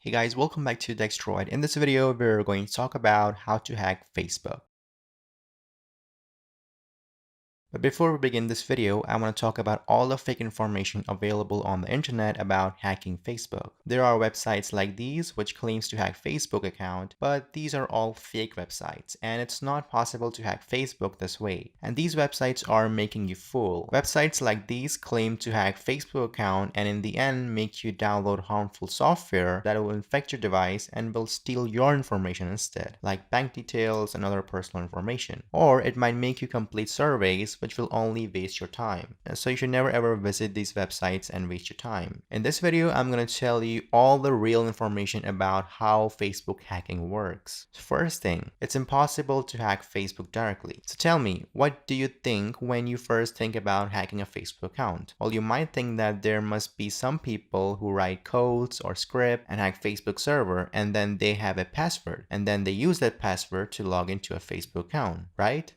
Hey guys, welcome back to Dextroid. In this video, we're going to talk about how to hack Facebook. But before we begin this video, I want to talk about all the fake information available on the internet about hacking Facebook. There are websites like these which claims to hack Facebook account, but these are all fake websites and it's not possible to hack Facebook this way. And these websites are making you fool. Websites like these claim to hack Facebook account and in the end make you download harmful software that will infect your device and will steal your information instead, like bank details and other personal information. Or it might make you complete surveys which will only waste your time. So you should never ever visit these websites and waste your time. In this video, I'm going to tell you all the real information about how Facebook hacking works. First thing, it's impossible to hack Facebook directly. So tell me, what do you think when you first think about hacking a Facebook account? Well, you might think that there must be some people who write codes or script and hack Facebook server and then they have a password and then they use that password to log into a Facebook account, right?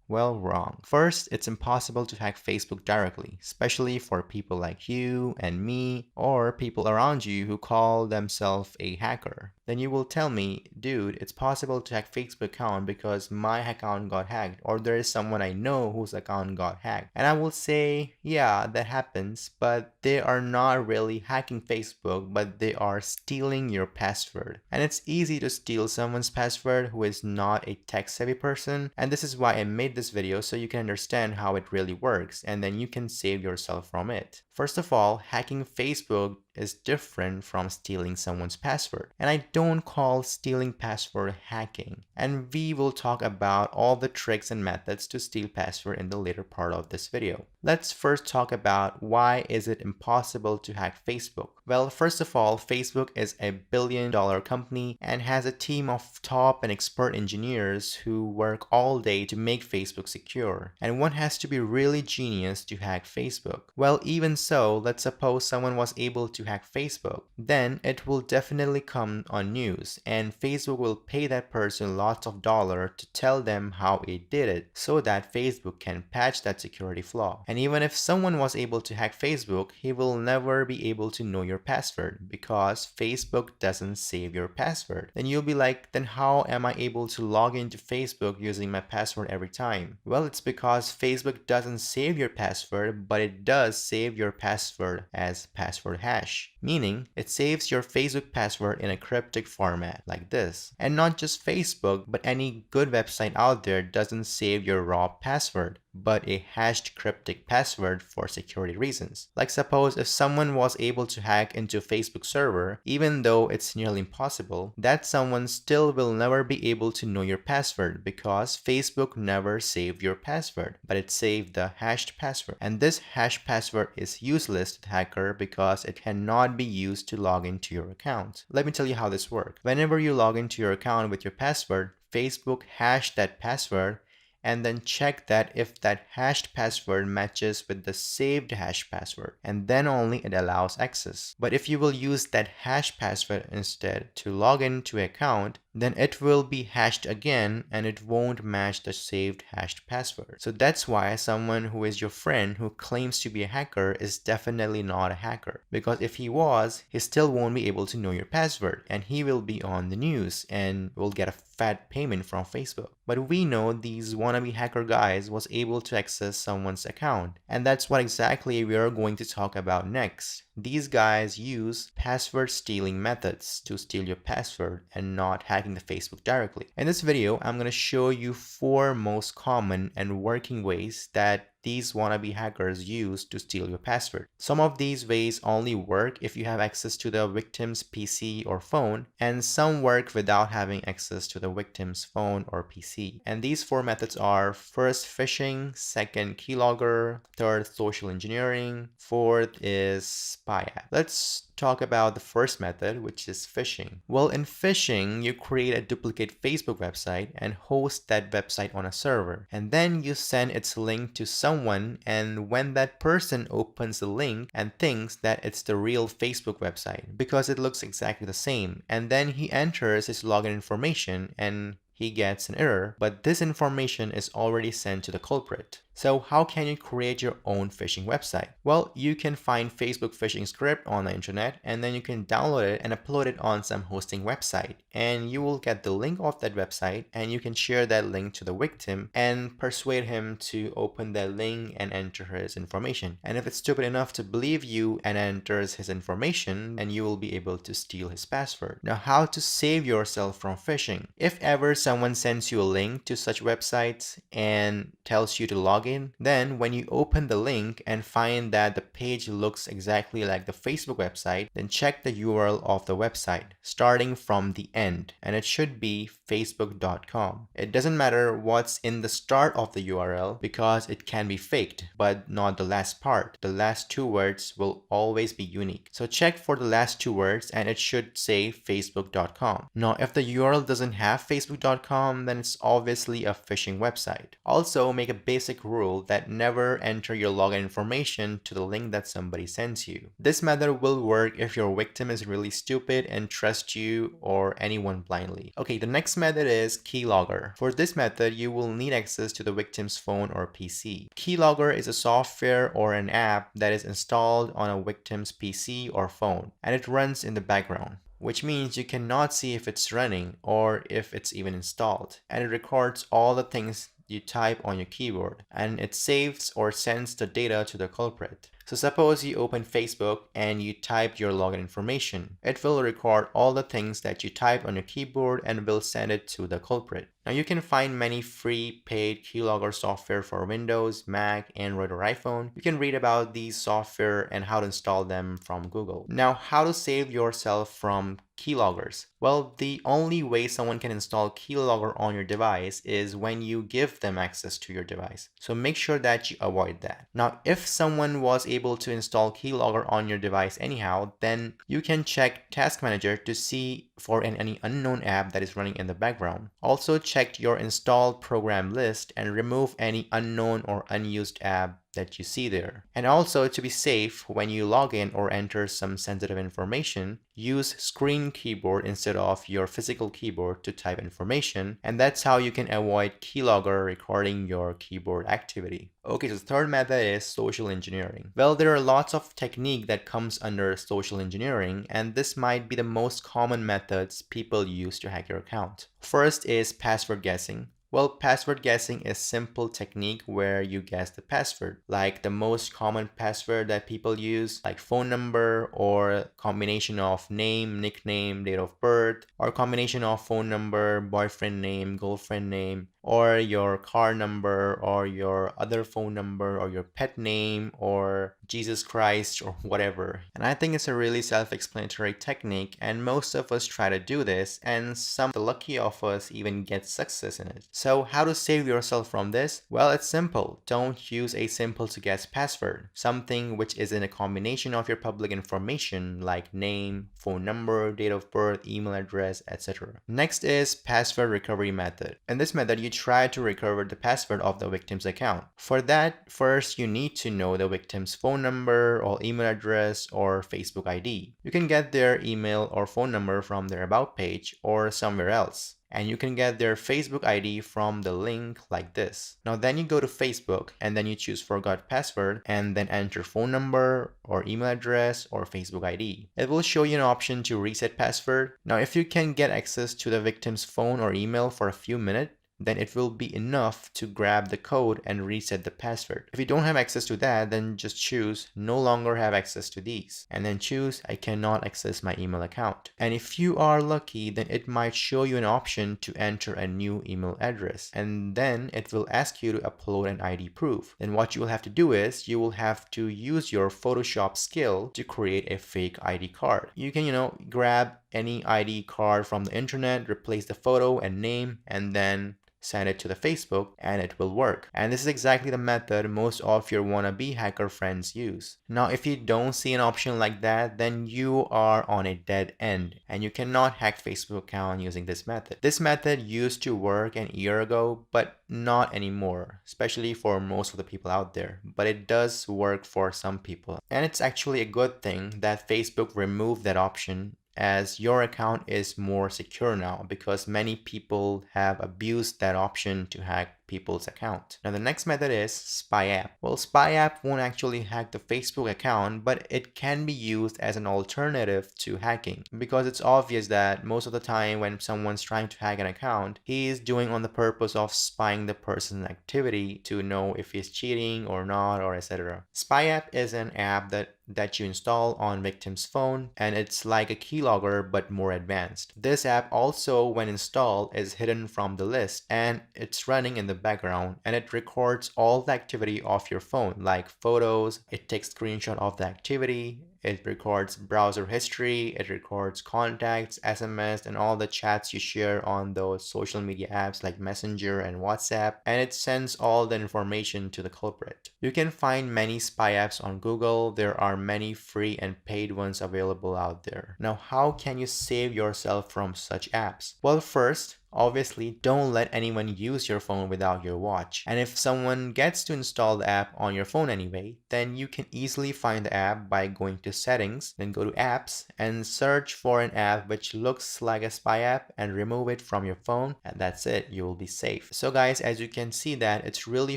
Well, wrong. First, it's impossible to hack Facebook directly, especially for people like you and me, or people around you who call themselves a hacker. Then you will tell me, dude, it's possible to hack Facebook account because my account got hacked, or there is someone I know whose account got hacked. And I will say, yeah, that happens, but they are not really hacking Facebook, but they are stealing your password. And it's easy to steal someone's password who is not a tech-savvy person, and this is why I made this video so you can understand how it really works and then you can save yourself from it. First of all, hacking Facebook is different from stealing someone's password. And I don't call stealing password hacking. And we will talk about all the tricks and methods to steal password in the later part of this video. Let's first talk about why is it impossible to hack Facebook. Well, first of all, Facebook is a billion-dollar company and has a team of top and expert engineers who work all day to make Facebook secure. And one has to be really genius to hack Facebook. Well, even so, let's suppose someone was able to hack Facebook. Then it will definitely come on news and Facebook will pay that person lots of dollars to tell them how it did it so that Facebook can patch that security flaw. And even if someone was able to hack Facebook, he will never be able to know your password because Facebook doesn't save your password. Then you'll be like, then how am I able to log into Facebook using my password every time? Well, it's because Facebook doesn't save your password, but it does save your password as password hash, meaning it saves your Facebook password in a cryptic format like this. And not just Facebook, but any good website out there doesn't save your raw password, but a hashed cryptic password for security reasons. Like suppose if someone was able to hack into Facebook server, even though it's nearly impossible, that someone still will never be able to know your password because Facebook never saved your password, but it saved the hashed password. And this hashed password is useless to the hacker because it cannot be used to log into your account. Let me tell you how this works. Whenever you log into your account with your password, Facebook hashed that password and then check that if that hashed password matches with the saved hash password, and then only it allows access. But if you will use that hash password instead to log into an account, then it will be hashed again and it won't match the saved hashed password. So that's why someone who is your friend who claims to be a hacker is definitely not a hacker. Because if he was, he still won't be able to know your password and he will be on the news and will get a fat payment from Facebook. But we know these wannabe hacker guys was able to access someone's account. And that's what exactly we are going to talk about next. These guys use password stealing methods to steal your password and not hacking the Facebook directly. In this video, I'm going to show you 4 most common and working ways that these wannabe hackers use to steal your password. Some of these ways only work if you have access to the victim's PC or phone, and some work without having access to the victim's phone or PC. And these 4 methods are: first, phishing; second, keylogger; third, social engineering; fourth is spy app. Let's talk about the first method, which is phishing. Well, in phishing, you create a duplicate Facebook website and host that website on a server, and then you send its link to someone, and when that person opens the link and thinks that it's the real Facebook website because it looks exactly the same, and then he enters his login information and he gets an error, but this information is already sent to the culprit. So how can you create your own phishing website? Well, you can find Facebook phishing script on the internet, and then you can download it and upload it on some hosting website. And you will get the link of that website, and you can share that link to the victim and persuade him to open that link and enter his information. And if it's stupid enough to believe you and enters his information, then you will be able to steal his password. Now, how to save yourself from phishing? If ever someone sends you a link to such websites and tells you to log in, then when you open the link and find that the page looks exactly like the Facebook website, then check the URL of the website starting from the end, and it should be facebook.com. It doesn't matter what's in the start of the URL because it can be faked, but not the last part. The last two words will always be unique. So check for the last two words and it should say facebook.com. Now, if the URL doesn't have facebook.com, then it's obviously a phishing website. Also, make a basic rule that never enter your login information to the link that somebody sends you. This method will work if your victim is really stupid and trusts you or anyone blindly. Okay, the next method is Keylogger. For this method, you will need access to the victim's phone or PC. Keylogger is a software or an app that is installed on a victim's PC or phone, and it runs in the background, which means you cannot see if it's running or if it's even installed. And it records all the things you type on your keyboard, and it saves or sends the data to the culprit. So suppose you open Facebook and you type your login information. It will record all the things that you type on your keyboard and will send it to the culprit. Now you can find many free paid keylogger software for Windows, Mac, Android, or iPhone. You can read about these software and how to install them from Google. Now, how to save yourself from keyloggers? Well, the only way someone can install keylogger on your device is when you give them access to your device. So make sure that you avoid that. Now, if someone was able to install keylogger on your device anyhow, then you can check Task Manager to see for any unknown app that is running in the background. Also, check your installed program list and remove any unknown or unused app that you see there. And also, to be safe, when you log in or enter some sensitive information, use screen keyboard instead of your physical keyboard to type information, and that's how you can avoid keylogger recording your keyboard activity. Okay, so the third method is social engineering. Well, there are lots of technique that comes under social engineering, and this might be the most common methods people use to hack your account. First is password guessing. Well, password guessing is simple technique where you guess the password, like the most common password that people use, like phone number or combination of name, nickname, date of birth, or combination of phone number, boyfriend name, girlfriend name, or your car number, or your other phone number, or your pet name, or Jesus Christ, or whatever. And I think it's a really self-explanatory technique, and most of us try to do this, and some of the lucky of us even get success in it. So how to save yourself from this? Well, it's simple. Don't use a simple to guess password, something which is in a combination of your public information like name, phone number, date of birth, email address, etc. Next is password recovery method. In this method, you try to recover the password of the victim's account. For that, first you need to know the victim's phone number or email address or Facebook ID. You can get their email or phone number from their about page or somewhere else. And you can get their Facebook ID from the link like this. Now then you go to Facebook and then you choose forgot password and then enter phone number or email address or Facebook ID. It will show you an option to reset password. Now if you can get access to the victim's phone or email for a few minutes, then it will be enough to grab the code and reset the password. If you don't have access to that, then just choose no longer have access to these and then choose I cannot access my email account. And if you are lucky, then it might show you an option to enter a new email address, and then it will ask you to upload an ID proof. Then what you will have to do is you will have to use your Photoshop skill to create a fake ID card. You can, grab any ID card from the internet, replace the photo and name, and then send it to the Facebook and it will work. And this is exactly the method most of your wannabe hacker friends use. Now, if you don't see an option like that, then you are on a dead end and you cannot hack Facebook account using this method. This method used to work an year ago, but not anymore, especially for most of the people out there. But it does work for some people. And it's actually a good thing that Facebook removed that option as your account is more secure now because many people have abused that option to hack people's account. Now the next method is spy app. Well, spy app won't actually hack the Facebook account, but it can be used as an alternative to hacking because it's obvious that most of the time when someone's trying to hack an account, he is doing on the purpose of spying the person's activity to know if he's cheating or not or etc. Spy app is an app that you install on victim's phone, and it's like a keylogger but more advanced. This app also, when installed, is hidden from the list and it's running in the background, and it records all the activity of your phone like photos. It takes screenshot of the activity, it records browser history, it records contacts, SMS, and all the chats you share on those social media apps like Messenger and WhatsApp, and it sends all the information to the culprit. You can find many spy apps on Google. There are many free and paid ones available out there. Now, how can you save yourself from such apps? Well, first, obviously, don't let anyone use your phone without your watch. And if someone gets to install the app on your phone anyway, then you can easily find the app by going to settings, then go to apps and search for an app which looks like a spy app and remove it from your phone, and that's it, you will be safe. So guys, as you can see that it's really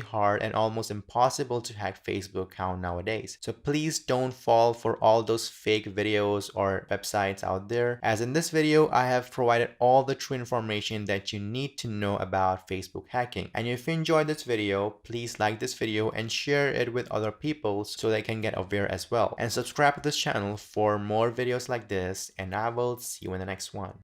hard and almost impossible to hack Facebook account nowadays. So please don't fall for all those fake videos or websites out there. As in this video, I have provided all the true information that you need to know about Facebook hacking. And if you enjoyed this video, please like this video and share it with other people so they can get aware as well. And subscribe to this channel for more videos like this, and I will see you in the next one.